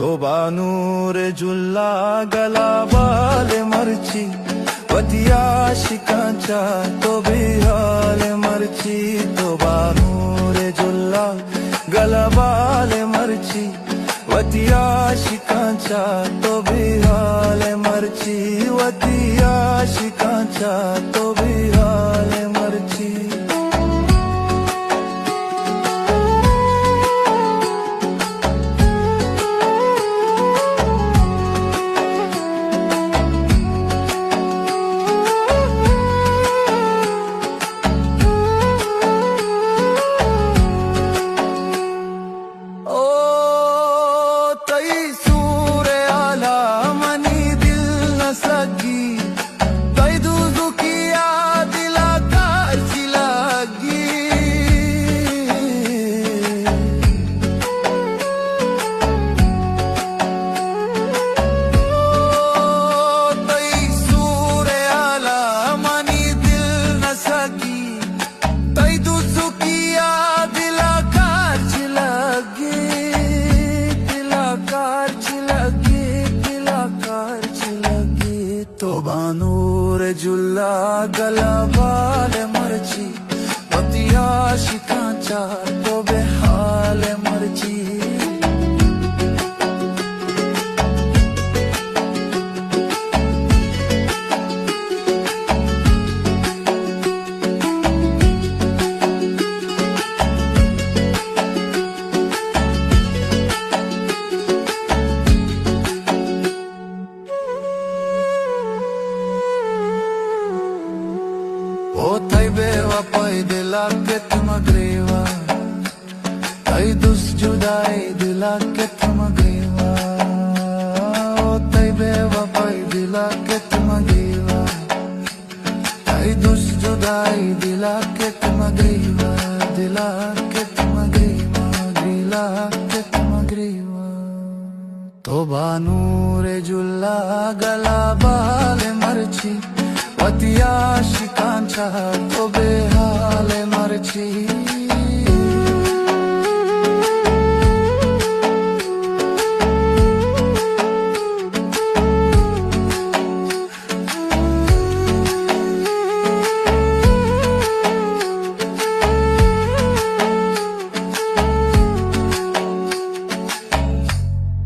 तो बानूर जुल्ला गला बाले मरची वतिया शिकांचा तो बिहाल मरची तो बानूर जुल्ला गला बाले मरची वतिया शिकांचा तो बिहाल मरची वतिया शिकांचा तो बिहाल मरची तो बानूर जुल्ला गला बाल मरची वतिया शिकांचा तो बेहाल मरची ओ थई बेवफाई दिला के तुम ग्रेवा थई दुस जुदाई दिला के तुम ग्रेवा ओ थई बेवफाई दिला के तुम ग्रेवा थई दुस जुदाई दिला के तुम ग्रेवा दिला के तुम ग्रेवा दिला के तुम ग्रेवा तो बानूर जुल्ला गला बाल मरची वतिया शिकांचा तो बेहाल मरची